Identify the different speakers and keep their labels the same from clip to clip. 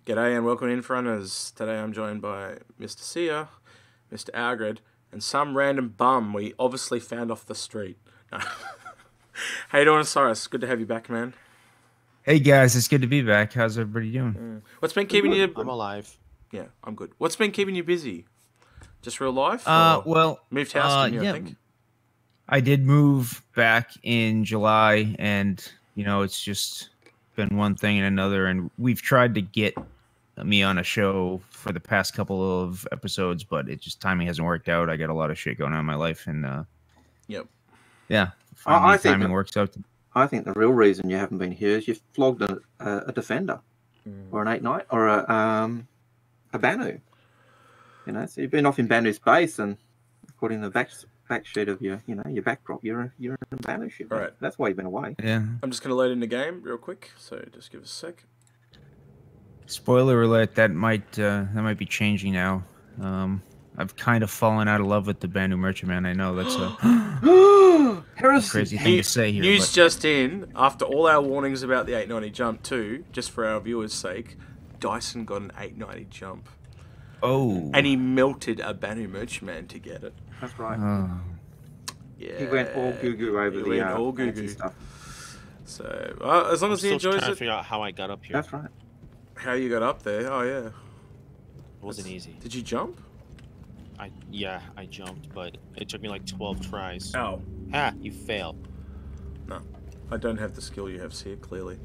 Speaker 1: G'day and welcome in fronters. Today I'm joined by Mr. Seer, Mr. Algared, and some random bum we obviously found off the street. How you doing, Osiris? Good to have you back, man.
Speaker 2: Hey guys, it's good to be back. How's everybody doing?
Speaker 1: What's been keeping you...
Speaker 3: I'm alive.
Speaker 1: Yeah, I'm good. What's been keeping you busy? Just real life?
Speaker 2: Well,
Speaker 1: moved house, didn't you, I think?
Speaker 2: I did move back in July, and it's just been one thing and another, and we've tried to get me on a show for the past couple of episodes, but it just timing hasn't worked out. I got a lot of shit going on in my life, and
Speaker 1: yep.
Speaker 2: Yeah,
Speaker 4: I think
Speaker 2: timing works out.
Speaker 4: I think the real reason you haven't been here is you've flogged a defender, or an 8-9, or a Banu. So you've been off in Banu's base, and according to the back sheet of your backdrop, you're in a Banu ship.
Speaker 1: All right.
Speaker 4: That's why you've been away.
Speaker 2: Yeah.
Speaker 1: I'm just gonna load in the game real quick, so just give us a sec.
Speaker 2: Spoiler alert, that might be changing now. I've kind of fallen out of love with the Banu Merchantman. I know that's a crazy thing to say here.
Speaker 1: News just in, after all our warnings about the 890 jump too, just for our viewers' sake, Dyson got an 890 jump.
Speaker 2: Oh.
Speaker 1: And he melted a Banu Merchantman to get it.
Speaker 4: That's right.
Speaker 2: Oh.
Speaker 4: Yeah. He went all goo-goo over the stuff.
Speaker 1: So, as long as he enjoys
Speaker 3: trying to
Speaker 1: it.
Speaker 3: figure out how I got up here.
Speaker 4: That's right.
Speaker 1: How you got up there? Oh, yeah.
Speaker 3: It wasn't easy.
Speaker 1: Did you jump?
Speaker 3: Yeah, I jumped, but it took me like 12 tries.
Speaker 1: Oh.
Speaker 3: Ha, you fail.
Speaker 1: No. I don't have the skill you have, Seer, clearly.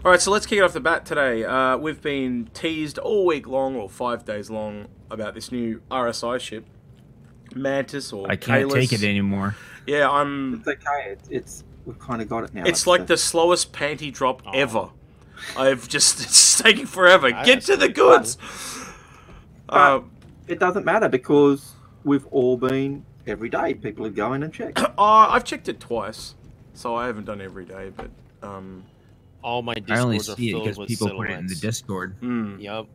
Speaker 1: Alright, so let's kick it off the bat today. We've been teased all week long, or 5 days long, about this new RSI ship. Mantis or
Speaker 2: I can't
Speaker 1: K'Lis.
Speaker 2: take it anymore.
Speaker 1: Yeah,
Speaker 4: It's okay. We've kind of got it now.
Speaker 1: It's like the slowest panty drop ever. It's taking forever. Get to the goods!
Speaker 4: But it doesn't matter because we've all been every day. People are going and check.
Speaker 1: I've checked it twice, so I haven't done every day. But
Speaker 3: all my
Speaker 2: I only
Speaker 3: Discords are
Speaker 2: see it
Speaker 3: filled
Speaker 2: because
Speaker 3: with
Speaker 2: people
Speaker 3: silhouettes.
Speaker 2: put it in the Discord.
Speaker 3: Yep.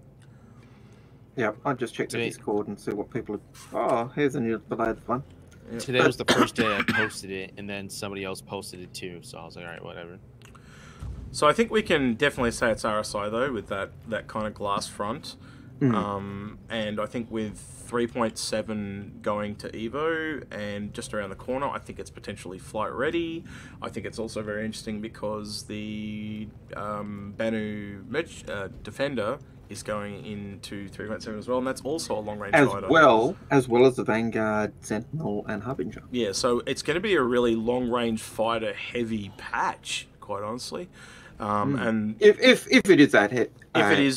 Speaker 4: Yeah, I just checked the Discord and see what people are. Oh, here's a new belated one.
Speaker 1: Yeah.
Speaker 3: Today was the first day I posted it, and then somebody else posted it too. So I was like, all right, whatever.
Speaker 1: So I think we can definitely say it's RSI though, with that kind of glass front. And I think with 3.7 going to Evo and just around the corner, I think it's potentially flight ready. I think it's also very interesting because the Banu Defender is going into 3.7 as well, and that's also a long-range fighter.
Speaker 4: As well as the Vanguard, Sentinel, and Harbinger.
Speaker 1: Yeah, so it's going to be a really long-range fighter-heavy patch, quite honestly. And
Speaker 4: if it is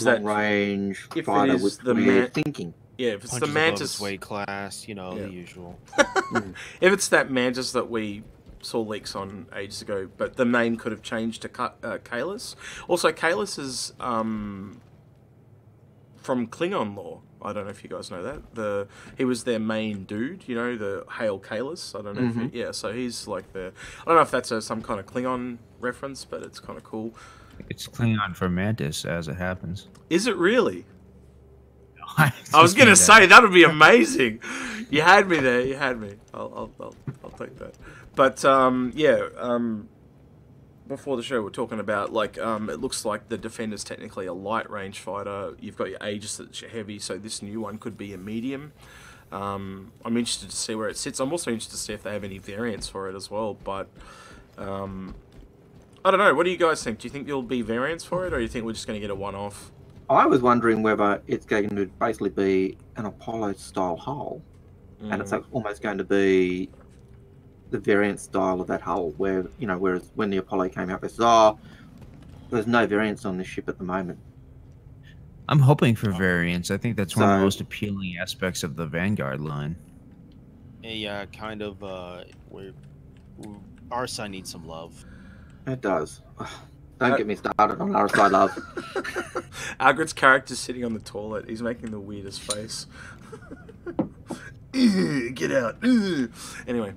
Speaker 4: that
Speaker 1: long
Speaker 4: range fighter with the thinking.
Speaker 1: Yeah, if it's
Speaker 3: Punches
Speaker 1: the Mantis
Speaker 3: weight class, the usual.
Speaker 1: If it's that Mantis that we saw leaks on ages ago, but the name could have changed to K'Lis. Also, K'Lis is from Klingon lore. I don't know if you guys know that. He was their main dude, the Hail K'Lis. I don't know if so he's like I don't know if that's some kind of Klingon reference, but it's kind of cool.
Speaker 2: It's Klingon for Mantis, as it happens.
Speaker 1: Is it really? I was gonna say that would be amazing. You had me there. You had me. I'll take that. But before the show, we're talking about it looks like the Defender's technically a light range fighter. You've got your Aegis that's your heavy, so this new one could be a medium. I'm interested to see where it sits. I'm also interested to see if they have any variants for it as well. But I don't know. What do you guys think? Do you think there'll be variants for it, or do you think we're just going to get a one-off?
Speaker 4: I was wondering whether it's going to basically be an Apollo-style hull, and it's almost going to be the variant style of that hull, where whereas when the Apollo came out, they said, there's no variants on this ship at the moment.
Speaker 2: I'm hoping for variants. I think that's one of the most appealing aspects of the Vanguard line.
Speaker 3: Yeah, kind of. Where RSI needs some love.
Speaker 4: It does. Don't get me started on RSI love.
Speaker 1: Algared's character's sitting on the toilet. He's making the weirdest face. Get out. Anyway.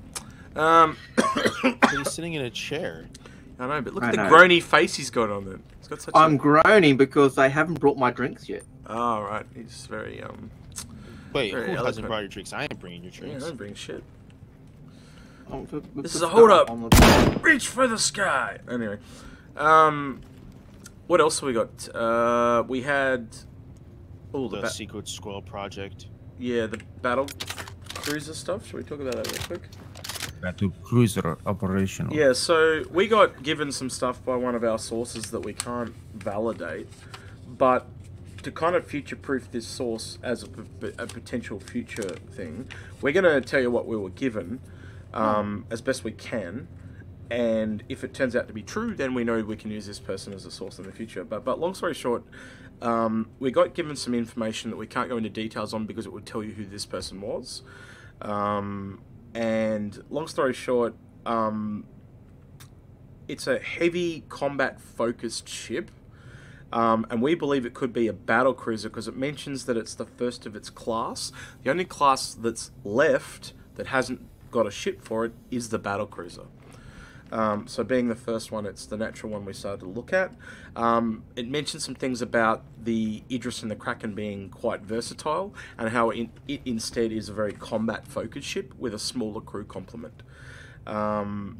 Speaker 3: He's sitting in a chair.
Speaker 1: I know, but look at the groany face he's got on it. He's got such
Speaker 4: I'm groaning because they haven't brought my drinks yet.
Speaker 1: Oh, right. He's very,
Speaker 3: Wait,
Speaker 1: very
Speaker 3: who
Speaker 1: eloquent.
Speaker 3: hasn't brought your drinks? I ain't bringing your drinks.
Speaker 1: Yeah, I don't bring shit.
Speaker 4: This
Speaker 1: is a hold up. Reach for the sky. Anyway, What else have we got? We had
Speaker 3: The Secret Squirrel project.
Speaker 1: Yeah, the battle cruiser stuff. Should we talk about that real quick?
Speaker 2: Battle cruiser operational.
Speaker 1: Yeah, so we got given some stuff by one of our sources that we can't validate, but to kind of future-proof this source as a potential future thing, we're going to tell you what we were given as best we can, and if it turns out to be true, then we know we can use this person as a source in the future. But long story short, we got given some information that we can't go into details on because it would tell you who this person was. And long story short, it's a heavy combat focused ship, and we believe it could be a battle cruiser because it mentions that it's the first of its class. The only class that's left that hasn't got a ship for it is the battle cruiser. So being the first one, it's the natural one we started to look at. It mentions some things about the Idris and the Kraken being quite versatile, and how it instead is a very combat-focused ship with a smaller crew complement. And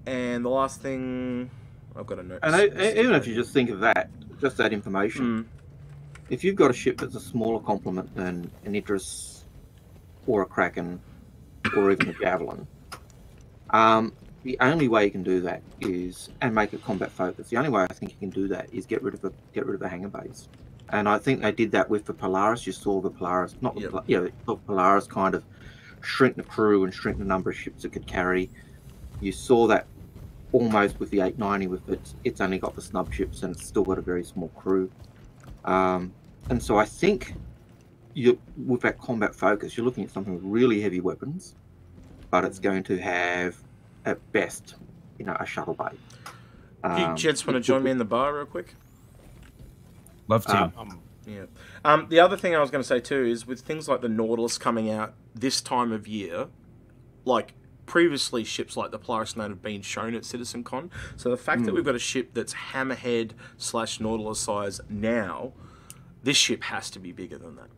Speaker 1: the last thing I've got a note.
Speaker 4: And even if you just think of that, just that information, if you've got a ship that's a smaller complement than an Idris or a Kraken or even a Javelin, the only way you can do that is, and make it combat focused. The only way I think you can do that is get rid of the hangar base. And I think they did that with the Polaris. You saw the Polaris, the Polaris kind of shrink the crew and shrink the number of ships it could carry. You saw that almost with the 890 with it's only got the snub ships and it's still got a very small crew. And so I think with that combat focus, you're looking at something with really heavy weapons, but it's going to have, at best, a shuttle bay.
Speaker 1: Do you gents want to join me in the bar real quick?
Speaker 2: Love to.
Speaker 1: Yeah. The other thing I was going to say too is with things like the Nautilus coming out this time of year, like previously ships like the Polaris Note have been shown at CitizenCon. So the fact that we've got a ship that's Hammerhead / Nautilus size now, this ship has to be bigger than that.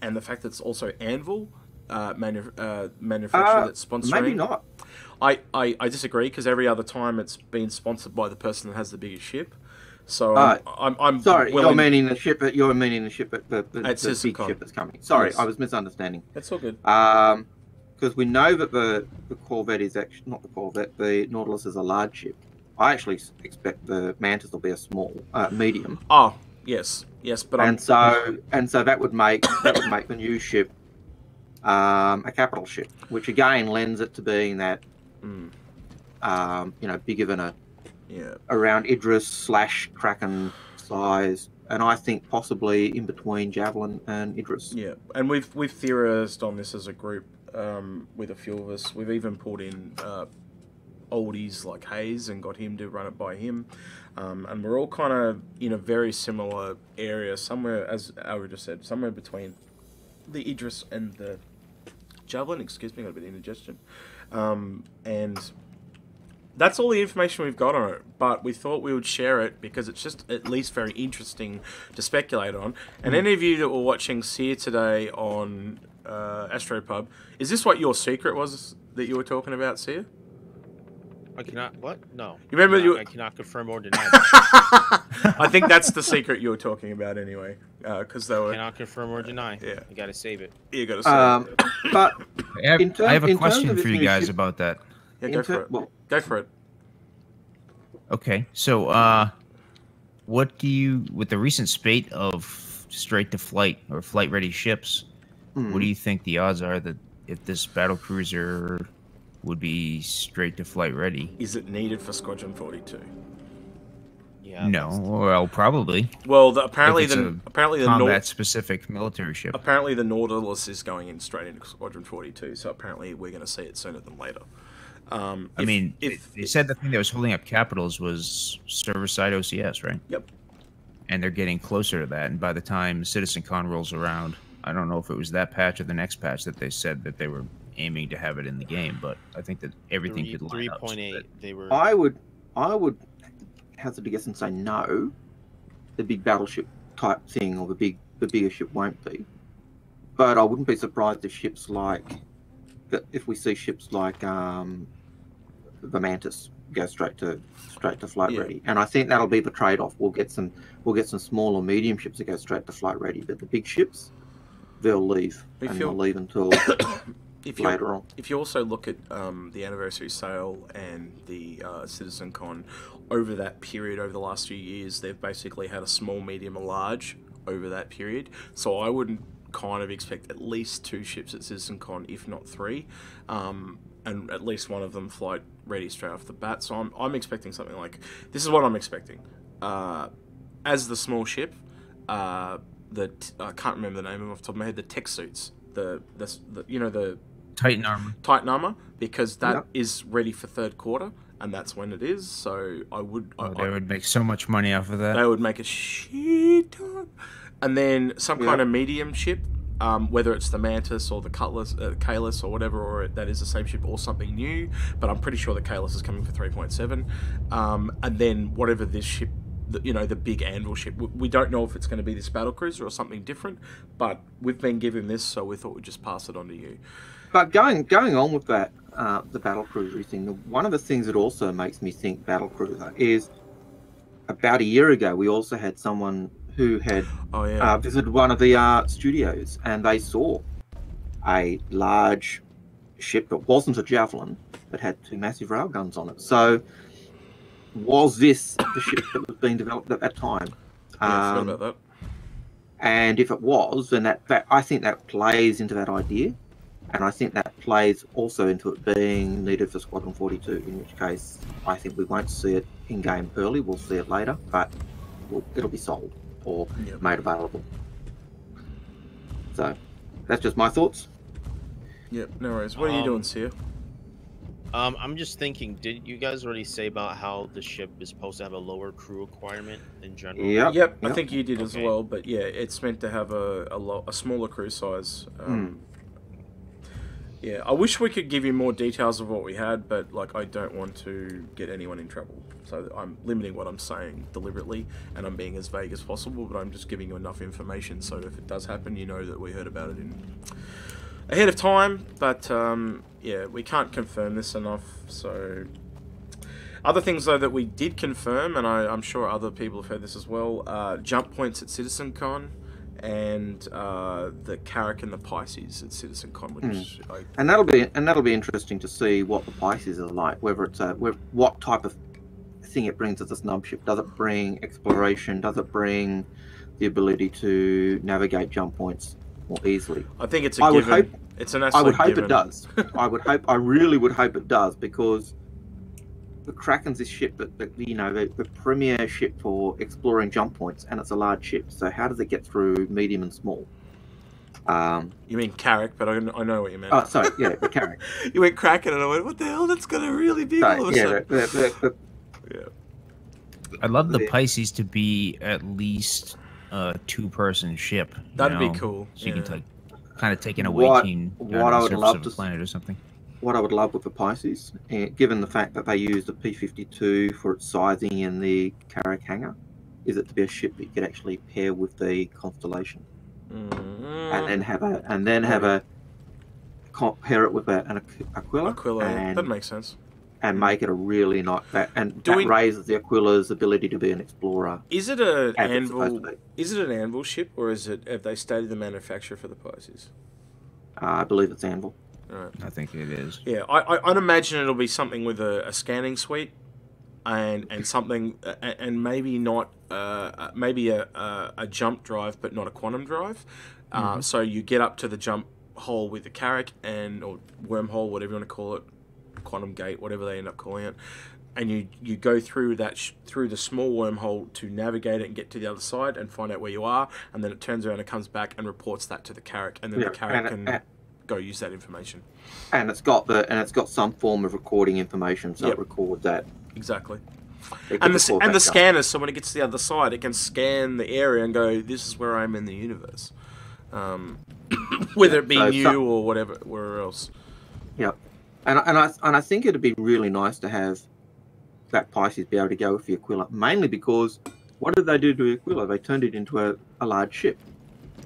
Speaker 1: And the fact that it's also Anvil manufacturer that's sponsoring.
Speaker 4: Maybe not.
Speaker 1: I disagree because every other time it's been sponsored by the person that has the biggest ship. So I'm
Speaker 4: sorry.
Speaker 1: willing...
Speaker 4: You're meaning the ship. You're meaning the ship at the big ship that's coming. Sorry, yes. I was misunderstanding.
Speaker 1: That's all good.
Speaker 4: Because we know that the Corvette is actually not the Corvette. The Nautilus is a large ship. I actually expect the Mantis will be a small, medium.
Speaker 1: Oh yes, but
Speaker 4: so that would make the new ship a capital ship, which again lends it to being that bigger than around Idris / Kraken size, and I think possibly in between Javelin and Idris.
Speaker 1: Yeah, and we've theorized on this as a group with a few of us. We've even pulled in oldies like Hayes and got him to run it by him, and we're all kind of in a very similar area, somewhere, as Algared just said, somewhere between the Idris and the Javelin. Excuse me, got a bit of indigestion. And that's all the information we've got on it, but we thought we would share it because it's just at least very interesting to speculate on. And any of you that were watching Seer today on Astropub, is this what your secret was that you were talking about, Seer?
Speaker 3: I cannot. What? No.
Speaker 1: You remember
Speaker 3: I cannot confirm or deny.
Speaker 1: I think that's the secret you were talking about anyway, because they were.
Speaker 3: Cannot confirm or deny.
Speaker 1: Yeah.
Speaker 3: You got to save it.
Speaker 1: You got to save it.
Speaker 4: But
Speaker 2: I have a question for you guys about that.
Speaker 1: Yeah, go for it. Go for it.
Speaker 2: Okay, so what do you, with the recent spate of straight to flight or flight ready ships, what do you think the odds are that if this battle cruiser would be straight to flight ready?
Speaker 1: Is it needed for Squadron 42?
Speaker 3: Yeah.
Speaker 2: No, well, probably.
Speaker 1: Well, apparently the
Speaker 2: combat specific military ship.
Speaker 1: Apparently the Nautilus is going in straight into Squadron 42, so apparently we're going to see it sooner than later. They
Speaker 2: said the thing that was holding up Capitals was server-side OCS, right?
Speaker 1: Yep.
Speaker 2: And they're getting closer to that, and by the time CitizenCon rolls around, I don't know if it was that patch or the next patch that they said that they were aiming to have it in the game, but I think that everything could line up.
Speaker 3: 3.8, they were...
Speaker 4: I would hazard a guess and say no, the big battleship type thing, or the bigger ship won't be. But I wouldn't be surprised if we see ships like the Mantis go straight to flight ready. And I think that'll be the trade-off. We'll get some small or medium ships that go straight to flight ready, but the big ships, they'll leave, they'll leave until later on.
Speaker 1: If you also look at the anniversary sale and the CitizenCon, over that period, over the last few years, they've basically had a small, medium, and large over that period. So I wouldn't kind of expect at least 2 ships at CitizenCon, if not 3, and at least one of them flight ready straight off the bat. So I'm expecting something like this. Is what I'm expecting. As the small ship, I can't remember the name of them off the top of my head. The tech suits, the
Speaker 2: Titan armor, because that is
Speaker 1: ready for third quarter, and that's when it is. So I would.
Speaker 2: They would make so much money off of that.
Speaker 1: They would make a shit ton. And then some kind of medium ship, whether it's the Mantis or the K'Lis or whatever, or that is the same ship or something new. But I'm pretty sure the K'Lis is coming for 3.7. And then whatever this ship, the big anvil ship. We don't know if it's going to be this battlecruiser or something different, but we've been given this, so we thought we'd just pass it on to you.
Speaker 4: But going on with that, the battlecruiser thing, one of the things that also makes me think battlecruiser is about a year ago, we also had someone who had visited one of the studios, and they saw a large ship that wasn't a Javelin, but had 2 massive railguns on it. So was this the ship that was being developed at that time?
Speaker 1: I forgot about that.
Speaker 4: And if it was, then that I think that plays into that idea, and I think that plays also into it being needed for Squadron 42, in which case I think we won't see it in-game early, we'll see it later, but it'll be sold or made available. So that's just my thoughts.
Speaker 1: Yep, no worries. What are you doing, Seer?
Speaker 3: I'm just thinking, did you guys already say about how the ship is supposed to have a lower crew requirement in general?
Speaker 1: Yep. I think you did as well, but yeah, it's meant to have a smaller crew size. Yeah, I wish we could give you more details of what we had, but I don't want to get anyone in trouble. So I'm limiting what I'm saying deliberately, and I'm being as vague as possible, but I'm just giving you enough information so if it does happen, you know that we heard about it ahead of time. But yeah, we can't confirm this enough. So other things though that we did confirm, and I'm sure other people have heard this as well, jump points at CitizenCon, and the Carrack and the Pisces at CitizenCon, which
Speaker 4: and that'll be interesting to see what the Pisces are like. Whether it's what type of thing it brings as a snub ship. Does it bring exploration? Does it bring the ability to navigate jump points more easily?
Speaker 1: I think it's a given. It's an absolute
Speaker 4: I would hope
Speaker 1: given.
Speaker 4: It does. I really would hope it does, because the Kraken's this ship that the premier ship for exploring jump points, and it's a large ship. So how does it get through medium and small?
Speaker 1: You mean Carrack, but I know what you meant.
Speaker 4: Oh, sorry, yeah, the Carrack.
Speaker 1: You went Kraken, and I went, what the hell? That's gonna really be all of a sudden. Yeah.
Speaker 2: I'd love the Pisces to be at least a 2-person ship.
Speaker 1: That'd be cool.
Speaker 2: So you can kind of take an away team down to the surface of the planet or something.
Speaker 4: What I would love with the Pisces, given the fact that they use the P-52 for its sizing in the Carrack hangar, is it to be a ship that you could actually pair with the Constellation, and then have pair it with an Aquila.
Speaker 1: That makes sense.
Speaker 4: And make it a really nice, raises the Aquila's ability to be an explorer.
Speaker 1: Is it an anvil? Is it an anvil ship, or have they stated the manufacturer for the Pisces?
Speaker 4: I believe it's anvil.
Speaker 1: Right.
Speaker 2: I think it is.
Speaker 1: Yeah, I'd imagine it'll be something with a scanning suite, and something, and maybe not, maybe a jump drive, but not a quantum drive. So you get up to the jump hole with the Carrack or wormhole, whatever you want to call it, quantum gate, whatever they end up calling it, and you go through that through the small wormhole to navigate it and get to the other side and find out where you are, and then it turns around and comes back and reports that to the Carrack, and then the Carrack can go use that information. And it's got some form of recording information, so it records that. Exactly. And the scanners, so when it gets to the other side, it can scan the area and go, this is where I am in the universe. Whether it be new or whatever, where else. Yep. And I think it'd be really nice to have that Pisces be able to go with the Aquila, mainly because what did they do to the Aquila? They turned it into a large ship.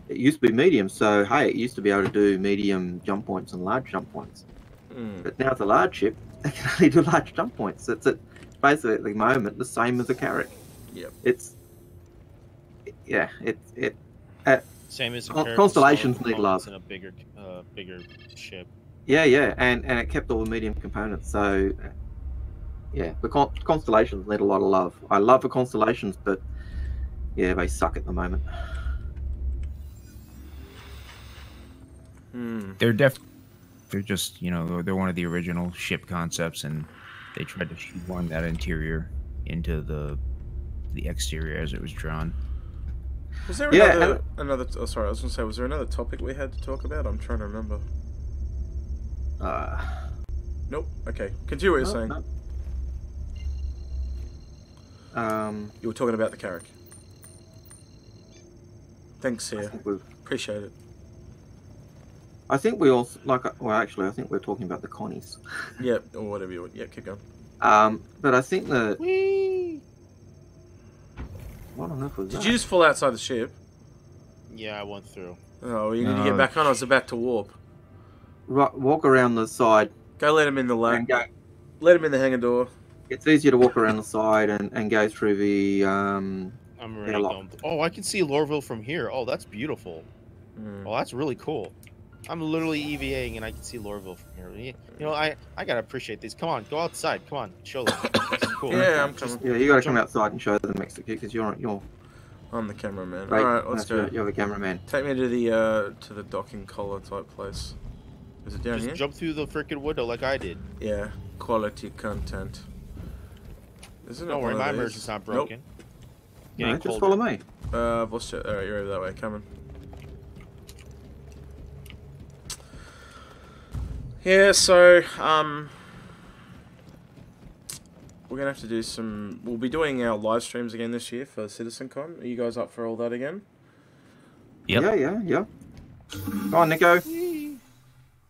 Speaker 1: It used to be medium, so hey, it used to be able to do medium jump points and large jump points. But now it's a large ship, they can only do large jump points.
Speaker 4: basically at the moment the same as a Carrack.
Speaker 1: Yep.
Speaker 4: It's
Speaker 3: Same as a
Speaker 4: Constellations
Speaker 3: Carrack with
Speaker 4: need love.
Speaker 3: and a bigger ship.
Speaker 4: Yeah, and it kept all the medium components. So yeah, the Constellations need a lot of love. I love the Constellations, but yeah, they suck at the moment.
Speaker 2: They're just, you know, they're one of the original ship concepts, and they tried to shoehorn that interior into the exterior as it was drawn.
Speaker 1: Was there another? Oh, sorry, I was gonna say, was there another topic we had to talk about? I'm trying to remember. Nope. Okay, continue what you're saying.
Speaker 4: No.
Speaker 1: You were talking about the Carrack. Thanks, Seer. Appreciate it.
Speaker 4: I think we also I think we're talking about the Connies.
Speaker 1: Yeah, or whatever you want. Yeah, keep going.
Speaker 4: But I think that.
Speaker 3: Whee!
Speaker 4: What on earth was
Speaker 1: Did
Speaker 4: that?
Speaker 1: you just fall outside the ship?
Speaker 3: Yeah, I went through.
Speaker 1: Oh, you need to get back on. I was about to warp.
Speaker 4: Walk around the side.
Speaker 1: Go let him in the
Speaker 4: And go.
Speaker 1: Let him in the hangar door.
Speaker 4: It's easier to walk around the side and go through the.
Speaker 3: I'm already going. Oh, I can see Lorville from here. Oh, that's beautiful. Oh, that's really cool. I'm literally EVAing and I can see Lorville from here. You know, I gotta appreciate these. Come on, go outside. Come on, show them. This is cool.
Speaker 1: Yeah, I'm coming.
Speaker 4: Yeah, you gotta come outside and show them Mexico because you're.
Speaker 1: I'm the cameraman.
Speaker 4: Right,
Speaker 1: All right, let's go.
Speaker 4: You're the cameraman.
Speaker 1: Take me to the docking collar type place. Is it down
Speaker 3: Just
Speaker 1: here?
Speaker 3: jump through the freaking window like I did.
Speaker 1: Yeah, quality content. Isn't it?
Speaker 3: Don't worry,
Speaker 1: one of
Speaker 3: my
Speaker 1: these?
Speaker 3: immersion's not broken.
Speaker 4: No, just follow me.
Speaker 1: I've lost it. Alright, you're over that way. Coming. Yeah, so, we're gonna have to do some. We'll be doing our live streams again this year for CitizenCon. Are you guys up for all that again?
Speaker 2: Yep.
Speaker 4: Yeah. Come on, Nico.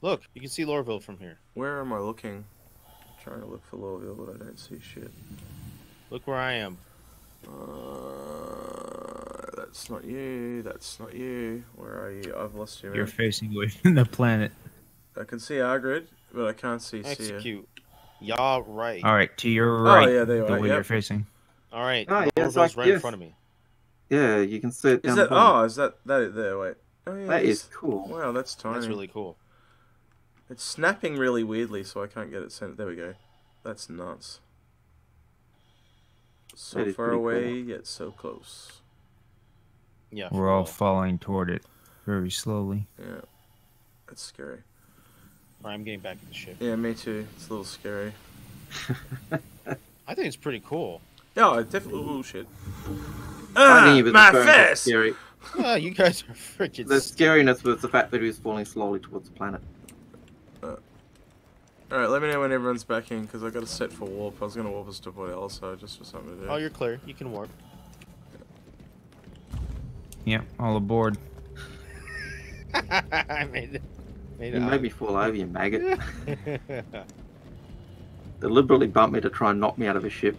Speaker 3: Look, you can see Lorville from here.
Speaker 1: Where am I looking? I'm trying to look for Lorville, but I don't see shit.
Speaker 3: Look where I am.
Speaker 1: That's not you. That's not you. Where are you? I've lost you.
Speaker 2: You're
Speaker 1: Man.
Speaker 2: facing away from the planet.
Speaker 1: I can see Algared, but I can't see Seer.
Speaker 3: Execute. Yeah, right.
Speaker 2: All right, to your right.
Speaker 1: Oh yeah, there you
Speaker 2: the
Speaker 1: are.
Speaker 2: way
Speaker 1: Yep.
Speaker 2: you're facing.
Speaker 3: All right.
Speaker 4: Oh, yeah, it's
Speaker 3: Lorville's
Speaker 4: like
Speaker 3: right in
Speaker 4: this.
Speaker 3: front of me.
Speaker 4: Yeah, you can see it down
Speaker 1: Is
Speaker 4: the
Speaker 1: that?
Speaker 4: bottom.
Speaker 1: Oh, is that it there? Wait. Oh yeah.
Speaker 4: That
Speaker 1: it
Speaker 4: is cool.
Speaker 1: Wow, that's tiny.
Speaker 3: That's really cool.
Speaker 1: It's snapping really weirdly, so I can't get it sent. There we go. That's nuts. So
Speaker 4: That is
Speaker 1: far
Speaker 4: pretty
Speaker 1: away,
Speaker 4: cool.
Speaker 1: yet so close.
Speaker 3: Yeah.
Speaker 2: We're
Speaker 3: for
Speaker 2: all
Speaker 3: real.
Speaker 2: falling toward it very slowly.
Speaker 1: Yeah, that's scary.
Speaker 3: All right, I'm getting back in the ship.
Speaker 1: Yeah, me too. It's a little scary.
Speaker 3: I think it's pretty cool.
Speaker 1: Yeah, definitely. Oh shit.
Speaker 4: I think he was
Speaker 1: My
Speaker 4: referring to
Speaker 1: face.
Speaker 4: scary.
Speaker 3: Yeah, you guys are freaking.
Speaker 4: The scariness was the fact that he was falling slowly towards the planet.
Speaker 1: Alright, let me know when everyone's back in, because I got a set for warp. I was going to warp us to Port Elsa just for something to do.
Speaker 3: Oh, you're clear. You can warp.
Speaker 2: Yep, all aboard.
Speaker 3: I made it.
Speaker 4: You made me fall over, you maggot. Deliberately bumped me to try and knock me out of a ship.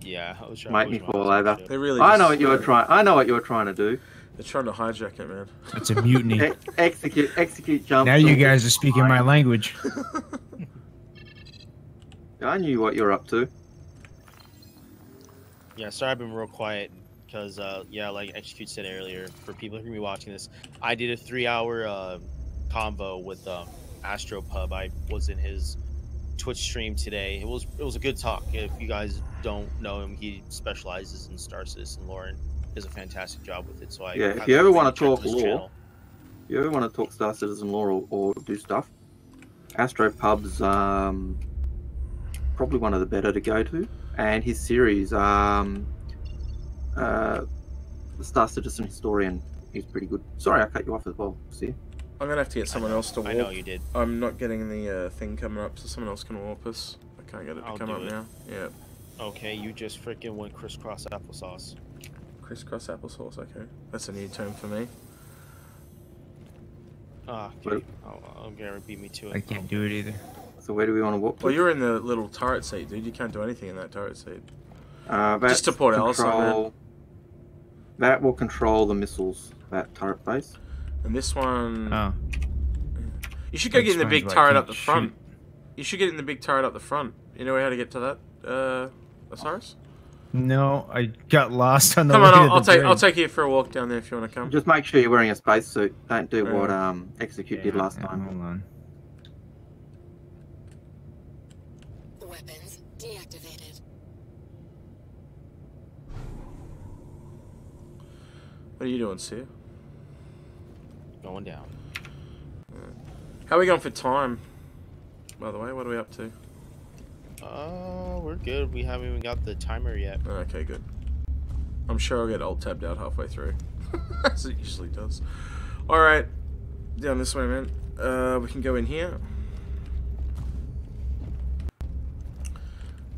Speaker 3: Yeah, I was trying
Speaker 4: Make
Speaker 3: to
Speaker 4: me
Speaker 3: push
Speaker 4: fall
Speaker 3: my
Speaker 4: over.
Speaker 3: ship.
Speaker 1: They really
Speaker 4: I
Speaker 1: just,
Speaker 4: know what you were trying. I know what you were trying to do.
Speaker 1: They're trying to hijack it, man.
Speaker 2: It's a mutiny.
Speaker 4: Execute, jump.
Speaker 2: Now you guys are speaking my language.
Speaker 4: I knew what you were up to.
Speaker 3: Yeah, sorry I've been real quiet because, yeah, like Execute said earlier, for people who are gonna be watching this, I did a 3-hour convo with Astropub. I was in his Twitch stream today. It was a good talk. If you guys don't know him, he specializes in Star Citizen lore and does a fantastic job with it. So I
Speaker 4: If you ever want to
Speaker 3: check
Speaker 4: talk
Speaker 3: his
Speaker 4: lore,
Speaker 3: channel.
Speaker 4: if you ever want to talk Star Citizen lore or do stuff, Astropub's probably one of the better to go to, and his series, the Star Citizen Historian, is pretty good. Sorry, I cut you off as well. See?
Speaker 1: I'm going to have to get someone else to warp.
Speaker 3: I know you did.
Speaker 1: I'm not getting the thing coming up, so someone else can warp us. I can't get it to
Speaker 3: I'll
Speaker 1: come
Speaker 3: do
Speaker 1: up
Speaker 3: it.
Speaker 1: now. Yeah.
Speaker 3: Okay, you just freaking went crisscross applesauce.
Speaker 1: Crisscross applesauce, okay. That's a new term for me.
Speaker 3: Ah, okay. I'll Gary beat me to it.
Speaker 2: I can't do it either.
Speaker 4: So where do we want to walk to?
Speaker 1: Well, you're in the little turret seat, dude. You can't do anything in that turret seat.
Speaker 4: That's
Speaker 1: Just to Port Elsa, man.
Speaker 4: That will control the missiles, that turret base.
Speaker 1: And this one...
Speaker 2: Oh,
Speaker 1: You should go
Speaker 2: That
Speaker 1: get in the
Speaker 2: explains
Speaker 1: big
Speaker 2: why I
Speaker 1: turret
Speaker 2: can't
Speaker 1: up the front. You should get in the big turret up the front. You know how to get to that? Osiris?
Speaker 2: No, I got lost on the
Speaker 1: Come
Speaker 2: way
Speaker 1: on,
Speaker 2: to
Speaker 1: I'll
Speaker 2: the bridge.
Speaker 1: take you for a walk down there if you want to come.
Speaker 4: Just make sure you're wearing a spacesuit. Don't do what
Speaker 1: Yeah.
Speaker 4: Execute did last
Speaker 2: Yeah,
Speaker 4: time.
Speaker 2: hold on.
Speaker 5: Weapons deactivated.
Speaker 1: What are you doing, Seer?
Speaker 3: Going down.
Speaker 1: How are we going for time? By the way, what are we up to?
Speaker 3: We're good. We haven't even got the timer yet.
Speaker 1: Okay, good. I'm sure I'll get alt tabbed out halfway through, as it usually does. All right, down this way, man. We can go in here.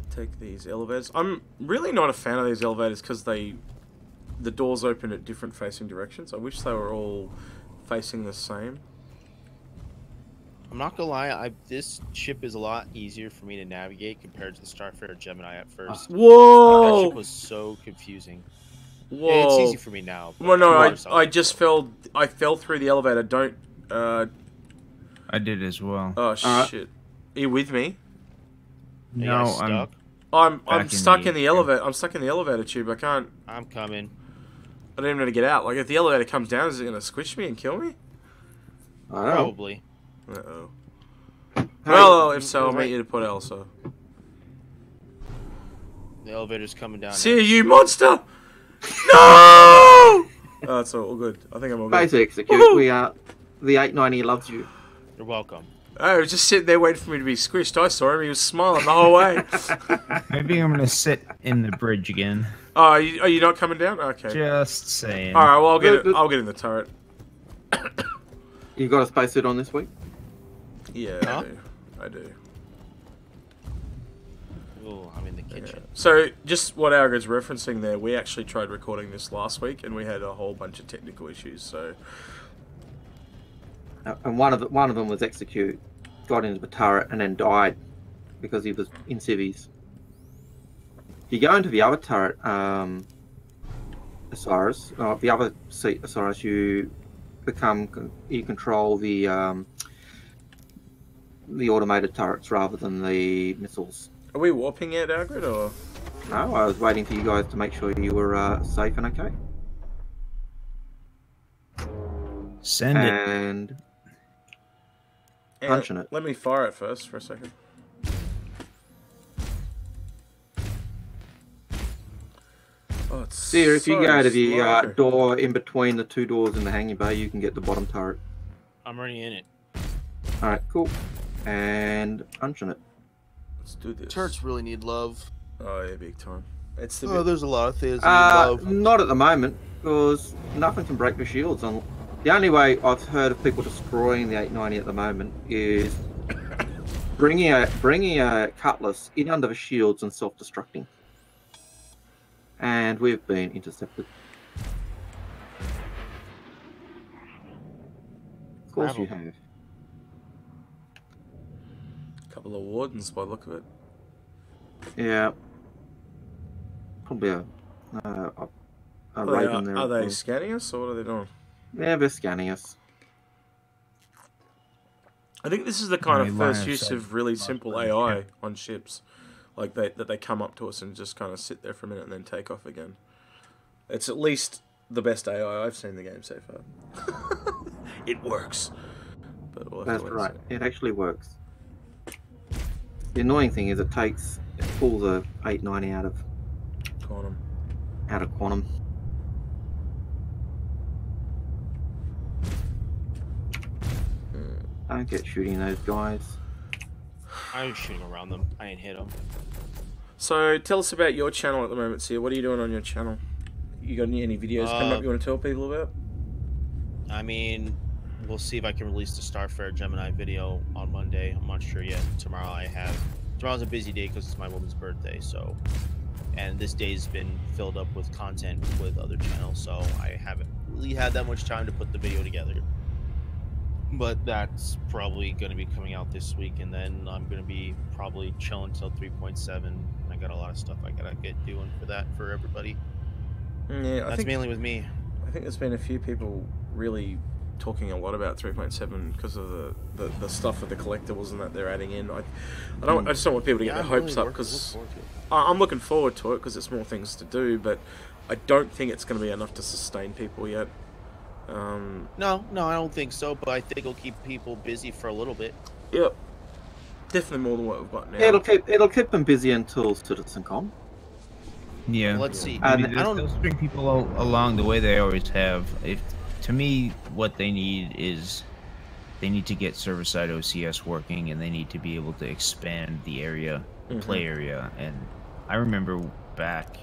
Speaker 1: Take these elevators. I'm really not a fan of these elevators because the doors open at different facing directions. I wish they were all facing the same.
Speaker 3: I'm not gonna lie, this ship is a lot easier for me to navigate compared to the Starfarer Gemini at first. That
Speaker 1: Whoa!
Speaker 3: ship was so confusing.
Speaker 1: Whoa!
Speaker 3: Yeah, it's easy for me now.
Speaker 1: Well, no,
Speaker 3: but-
Speaker 1: I just fell. I fell through the elevator. Don't.
Speaker 2: I did as well.
Speaker 1: Oh shit! Are you with me?
Speaker 3: You
Speaker 2: No,
Speaker 3: guys
Speaker 2: I'm.
Speaker 3: stuck?
Speaker 1: I'm
Speaker 2: Back in
Speaker 1: stuck
Speaker 2: the-
Speaker 1: in the elevator. I'm stuck in the elevator tube. I can't.
Speaker 3: I'm coming.
Speaker 1: I don't even know how to get out. Like, if the elevator comes down, is it gonna squish me and kill me?
Speaker 4: I don't know.
Speaker 3: Probably.
Speaker 1: Uh oh.
Speaker 4: Hey,
Speaker 1: Well, if so, I'll meet you to Port Elsa.
Speaker 3: The elevator's coming down.
Speaker 1: See you, monster! No! Oh, it's all good. I think I'm all good.
Speaker 4: Base Execute,
Speaker 1: Woohoo!
Speaker 4: we are... The 890 loves you.
Speaker 3: You're welcome.
Speaker 1: I was just sitting there waiting for me to be squished. I saw him. He was smiling the whole way.
Speaker 2: Maybe I'm gonna sit in the bridge again.
Speaker 1: Oh, are you not coming down? Okay.
Speaker 2: Just saying.
Speaker 1: All right. Well, I'll get in the turret.
Speaker 4: You got a spacesuit on this week?
Speaker 1: Yeah,
Speaker 3: Huh?
Speaker 1: I do.
Speaker 3: Oh, I'm in the kitchen.
Speaker 1: So, just what Algared's referencing there, we actually tried recording this last week, and we had a whole bunch of technical issues. So,
Speaker 4: And one of them was Execute, got into the turret and then died because he was in civvies. If you go into the other turret, Osiris, the other seat, Osiris, you control the automated turrets rather than the missiles.
Speaker 1: are we warping yet, Algared, or?
Speaker 4: No, I was waiting for you guys to make sure you were safe and okay.
Speaker 2: Send it.
Speaker 4: And punching it.
Speaker 1: Let me fire it first for a second. Oh, it's
Speaker 4: Seer, if you
Speaker 1: so
Speaker 4: go to the
Speaker 1: slow.
Speaker 4: door in between the two doors in the hanging bay, you can get the bottom turret.
Speaker 3: I'm already in it.
Speaker 4: Alright, cool. And punching it.
Speaker 1: Let's do this.
Speaker 3: Turrets really need love.
Speaker 1: Oh yeah, big time. It's the
Speaker 3: Oh, there's a lot of things that need love.
Speaker 4: Not at the moment, because nothing can break the shields. And the only way I've heard of people destroying the 890 at the moment is bringing a K'Lis in under the shields and self-destructing. And we've been intercepted. Of course you have.
Speaker 1: couple of wardens by the look of it.
Speaker 4: Yeah. Probably a raven there.
Speaker 1: Are
Speaker 4: as
Speaker 1: they
Speaker 4: well.
Speaker 1: scanning us, or what are they doing?
Speaker 4: Yeah, they're scanning us.
Speaker 1: I think this is the kind of
Speaker 2: Line
Speaker 1: first
Speaker 2: of
Speaker 1: use
Speaker 2: sight.
Speaker 1: of really simple
Speaker 2: Bridge,
Speaker 1: AI
Speaker 2: yeah.
Speaker 1: on ships, like that they come up to us and just kind of sit there for a minute and then take off again. It's at least the best AI I've seen in the game so far. It works. But we'll have
Speaker 4: That's
Speaker 1: to wait and
Speaker 4: right.
Speaker 1: see.
Speaker 4: It actually works. The annoying thing is it pulls a 890 out of quantum. Don't get shooting those guys.
Speaker 3: I was shooting around them. I didn't hit them.
Speaker 1: So tell us about your channel at the moment, Seer. What are you doing on your channel? You got any videos coming up you want to tell people about?
Speaker 3: I mean, we'll see if I can release the Starfarer Gemini video on Monday. I'm not sure yet. Tomorrow's a busy day because it's my woman's birthday, so. And this day's been filled up with content with other channels, so I haven't really had that much time to put the video together. But that's probably going to be coming out this week, and then I'm going to be probably chilling till 3.7. I got a lot of stuff I got to get doing for everybody.
Speaker 1: Yeah,
Speaker 3: That's mainly with me.
Speaker 1: I think there's been a few people really talking a lot about 3.7 because of the stuff with the collectibles and that they're adding in. I just don't want people to get their hopes up, because I'm looking forward to it because it's more things to do, but I don't think it's going to be enough to sustain people yet.
Speaker 3: No, I don't think so, but I think it'll keep people busy for a little bit.
Speaker 1: Yep. Definitely more than what we've got now.
Speaker 4: It'll keep them busy until CitizenCon.
Speaker 2: Yeah.
Speaker 3: Let's see.
Speaker 2: I mean, they'll string people along the way they always have. To me, what they need is they need to get server-side OCS working, and they need to be able to expand the area, play area. And I remember back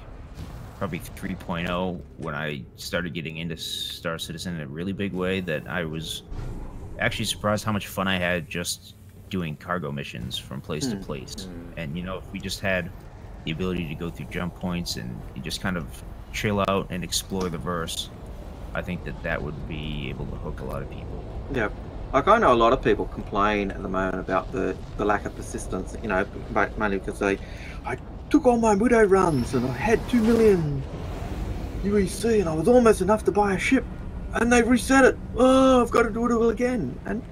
Speaker 2: probably 3.0 when I started getting into Star Citizen in a really big way, that I was actually surprised how much fun I had just doing cargo missions from place to place. And you know, if we just had the ability to go through jump points and you just kind of chill out and explore the verse, I think that would be able to hook a lot of people.
Speaker 4: Yeah, like I know a lot of people complain at the moment about the lack of persistence, you know, mainly because I took all my Widow runs and I had 2 million UEC and I was almost enough to buy a ship, and they reset it. Oh, I've got to do it all again. And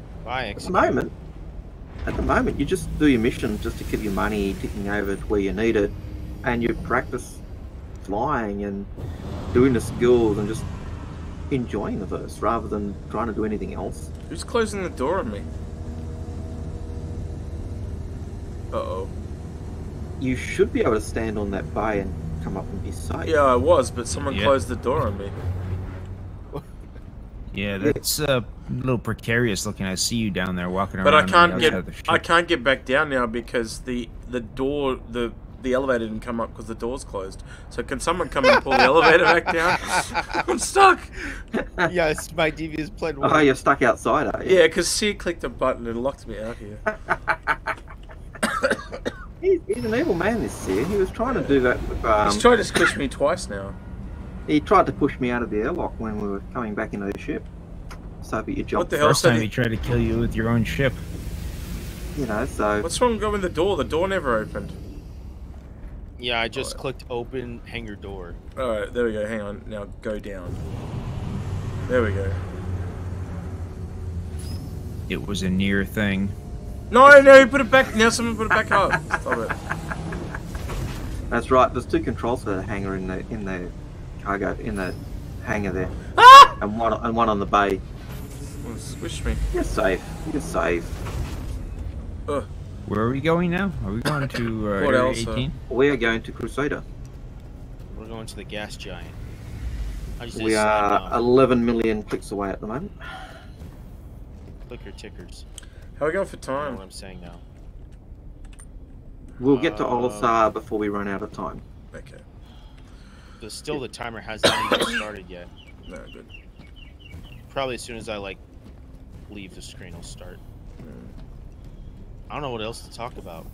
Speaker 4: at the moment, you just do your mission just to keep your money ticking over to where you need it, and you practice flying and doing the skills and just enjoying the verse rather than trying to do anything else.
Speaker 1: Who's closing the door on me? Uh-oh.
Speaker 4: You should be able to stand on that bay and come up and be safe.
Speaker 1: Yeah, I was, but someone closed the door on me.
Speaker 2: Yeah, that's a little precarious looking. I see you down there walking around.
Speaker 1: But I can't get back down now because the door, the elevator didn't come up because the door's closed. So can someone come and pull the elevator back down? I'm stuck.
Speaker 3: Yes, my devious plan.
Speaker 4: Oh, you're stuck outside, are you?
Speaker 1: Yeah, because Seer clicked a button and locked me out here.
Speaker 4: He's an evil man, this Seer. He was trying to do that with...
Speaker 1: He's tried to squish me twice now.
Speaker 4: He tried to push me out of the airlock when we were coming back into the ship. So that you jumped.
Speaker 1: What the hell?
Speaker 2: First time he tried to kill you with your own ship.
Speaker 4: You know, so...
Speaker 1: What's wrong with the door? The door never opened.
Speaker 3: Yeah, I just clicked open hangar door.
Speaker 1: Alright, there we go. Hang on. Now go down. There we go.
Speaker 2: It was a near thing.
Speaker 1: No, put it back. Now someone put it back up. Stop it.
Speaker 4: That's right. There's 2 controls for the hangar in the cargo in the hangar there, and one on the bay.
Speaker 1: Oh, squish me.
Speaker 4: You're safe. You're safe.
Speaker 1: Ugh.
Speaker 2: Where are we going now? Are we going to
Speaker 1: What
Speaker 2: Area
Speaker 1: else,
Speaker 2: 18?
Speaker 4: We are going to Crusader.
Speaker 3: We're going to the gas giant.
Speaker 4: We are 11 million clicks away at the moment.
Speaker 3: Clicker tickers.
Speaker 1: How are we going for
Speaker 3: I don't know
Speaker 1: time?
Speaker 3: what I'm saying now.
Speaker 4: We'll get to Olisar before we run out of time.
Speaker 1: Okay.
Speaker 3: The timer hasn't even started yet.
Speaker 1: No, good.
Speaker 3: Probably as soon as I leave the screen, will start. I don't know what else to talk about.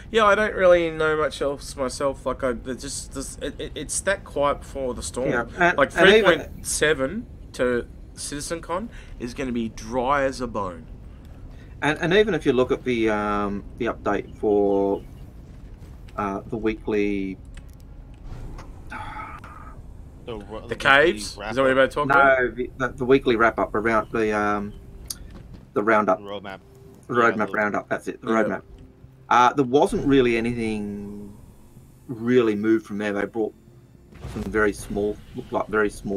Speaker 1: Yeah, I don't really know much else myself. Like, it's that quiet before the storm.
Speaker 4: Yeah,
Speaker 1: like 3.7 to CitizenCon is going to be dry as a bone.
Speaker 4: And even if you look at the update for the weekly,
Speaker 1: the caves. Is that what you're about to talk about?
Speaker 4: No, the weekly wrap up around the roundup.
Speaker 3: Roadmap.
Speaker 4: Roadmap roundup. That's it. The roadmap. There wasn't really anything really moved from there. They brought some very small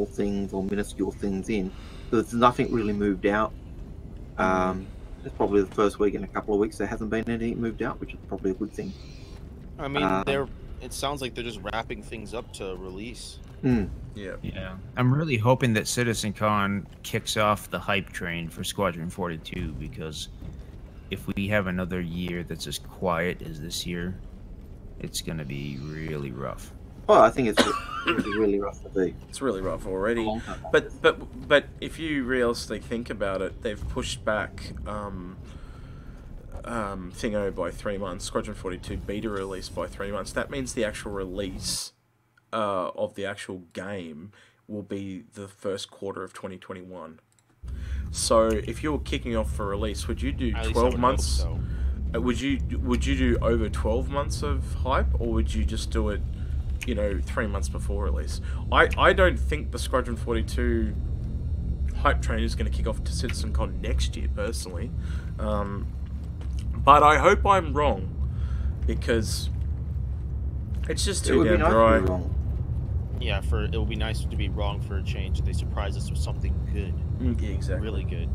Speaker 4: things or minuscule things in. There's nothing really moved out. It's probably the first week in a couple of weeks there hasn't been anything moved out, which is probably a good thing.
Speaker 3: I mean, it sounds like they're just wrapping things up to release.
Speaker 2: Yeah. I'm really hoping that CitizenCon kicks off the hype train for Squadron 42, because if we have another year that's as quiet as this year, it's going to be really rough.
Speaker 4: Well, I think it's really rough to be.
Speaker 1: It's really rough already. But if you realistically think about it, they've pushed back Thingo by 3 months, Squadron 42 beta release by 3 months. That means the actual release of the actual game will be the first quarter of 2021. So if you're kicking off for release, would you do 12 months? So. Would you do over 12 months of hype, or would you just do it, 3 months before release? I don't think the Squadron 42 hype train is going to kick off to CitizenCon next year, personally. But I hope I'm wrong, because it's just too damn dry.
Speaker 3: Yeah, it would be nice to be wrong for a change. They surprise us with something good.
Speaker 1: Yeah, exactly.
Speaker 3: Really good.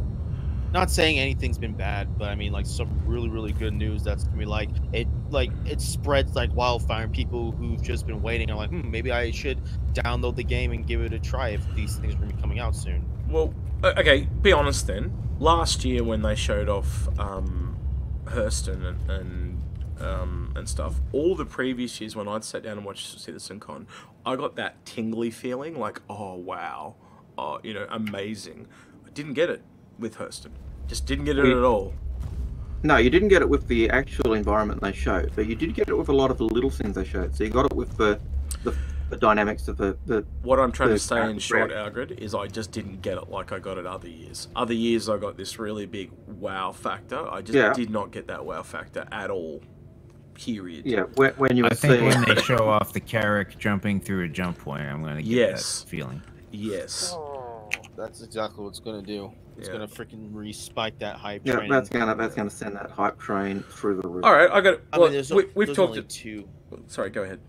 Speaker 3: Not saying anything's been bad, but I mean, like, some really, really good news that's gonna be like it spreads like wildfire, and people who've just been waiting are like, maybe I should download the game and give it a try if these things are gonna be coming out soon.
Speaker 1: Well, okay, be honest then. Last year when they showed off Hurston and stuff, all the previous years when I'd sat down and watched CitizenCon, I got that tingly feeling like, oh wow, oh, you know, amazing. I didn't get it with Hurston. Just didn't get it at all.
Speaker 4: No, you didn't get it with the actual environment they showed, but you did get it with a lot of the little things they showed. So you got it with the dynamics of the
Speaker 1: what I'm trying to say in short, Algared, is I just didn't get it like I got it other years. Other years I got this really big wow factor. I just did not get that wow factor at all. Period.
Speaker 4: Yeah, when you were
Speaker 2: I think when they show off the Carrick jumping through a jump point, I'm going to get that feeling.
Speaker 1: Yes.
Speaker 3: Oh, that's exactly what it's going to do. It's going to freaking re-spike that hype train.
Speaker 4: Yeah, that's gonna send that hype train through the roof.
Speaker 1: All right, I got it. Well, we've talked
Speaker 3: only two.
Speaker 1: Sorry, go ahead.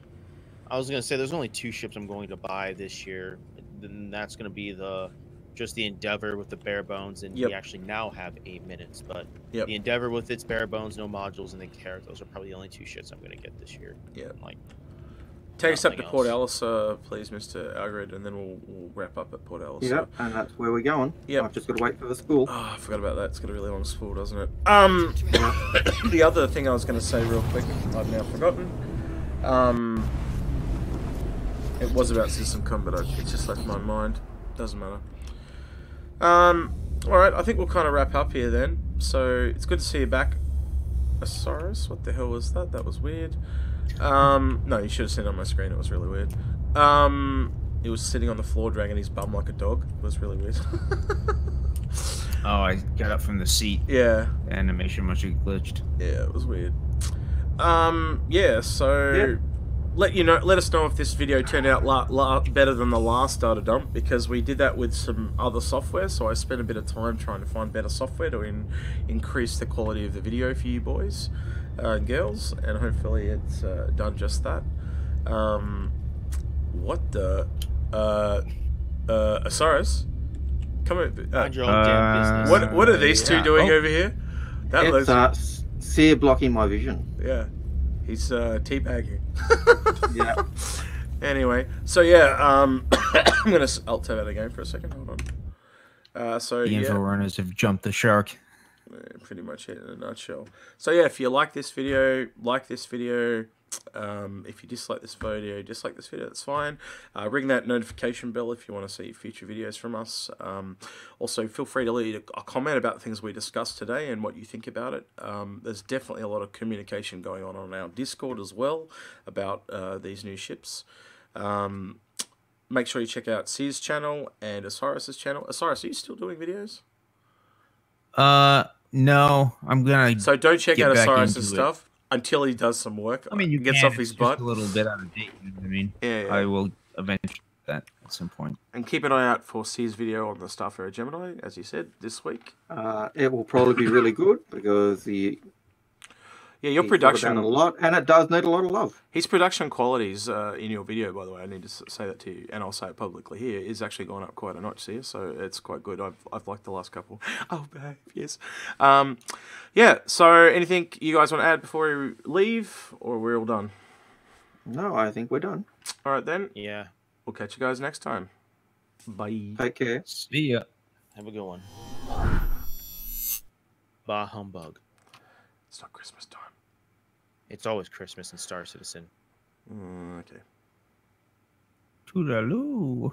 Speaker 3: I was going to say there's only 2 ships I'm going to buy this year. Then that's going to be just the Endeavor with the bare bones, and we actually now have 8 minutes. But the Endeavor with its bare bones, no modules, and the Carrick, those are probably the only 2 ships I'm going to get this year.
Speaker 1: Yeah.
Speaker 3: Like,
Speaker 1: take us up to Port Ellis, please, Mr. Algared, and then we'll wrap up at Port Ellis.
Speaker 4: Yep, and that's where we're going. Yep. I've just got to wait for the spool.
Speaker 1: Oh, I forgot about that. It's got a really long spool, doesn't it? The other thing I was going to say real quick, I've now forgotten. It was about CitizenCon, but it just left my mind. Doesn't matter. Alright, I think we'll kind of wrap up here then. So, it's good to see you back. Osiris? What the hell was that? That was weird. No, you should have seen it on my screen. It was really weird. He was sitting on the floor dragging his bum like a dog. It was really weird.
Speaker 2: Oh, I got up from the seat.
Speaker 1: Yeah.
Speaker 2: The animation must have glitched.
Speaker 1: Yeah, it was weird. Yeah, so... Yeah. Let us know if this video turned out better than the last data dump, because we did that with some other software, so I spent a bit of time trying to find better software to increase the quality of the video for you boys and girls, and hopefully it's done just that. What the... Osiris? Come on.
Speaker 3: Mind your own damn business.
Speaker 1: What are these two doing over here? That
Speaker 4: looks... Seer blocking my vision.
Speaker 1: Yeah. He's teabagging.
Speaker 4: Yeah.
Speaker 1: Anyway, so yeah, I'm gonna alt tab out again for a second. Hold on. So
Speaker 2: the info runners have jumped the shark.
Speaker 1: Pretty much it in a nutshell. So yeah, if you like this video, like this video. If you dislike this video, that's fine. Ring that notification bell if you want to see future videos from us. Also, feel free to leave a comment about things we discussed today and what you think about it. There's definitely a lot of communication going on our Discord as well about these new ships. Make sure you check out Seer's channel and Osiris's channel. Osiris, are you still doing videos?
Speaker 2: No, I'm gonna.
Speaker 1: So don't check out Osiris's stuff until he does some work.
Speaker 2: I mean, you
Speaker 1: gets off his butt.
Speaker 2: A little bit out of date. You know what I mean?
Speaker 1: Yeah.
Speaker 2: I will eventually do that at some point.
Speaker 1: And keep an eye out for Seer's video on the Starfarer Gemini, as you said, this week.
Speaker 4: It will probably be really good because
Speaker 1: your production
Speaker 4: a lot, and it does need a lot of love.
Speaker 1: His production qualities in your video, by the way, I need to say that to you, and I'll say it publicly here, is actually gone up quite a notch here, so it's quite good. I've liked the last couple. Oh, babe, yes. Yeah. So anything you guys want to add before we leave, or we're all done?
Speaker 4: No, I think we're done.
Speaker 1: All right then.
Speaker 3: Yeah.
Speaker 1: We'll catch you guys next time. Bye.
Speaker 4: Take care.
Speaker 2: See ya.
Speaker 3: Have a good one. Bah humbug.
Speaker 1: It's not Christmas time.
Speaker 3: It's always Christmas in Star Citizen.
Speaker 1: Okay.
Speaker 2: Toodaloo.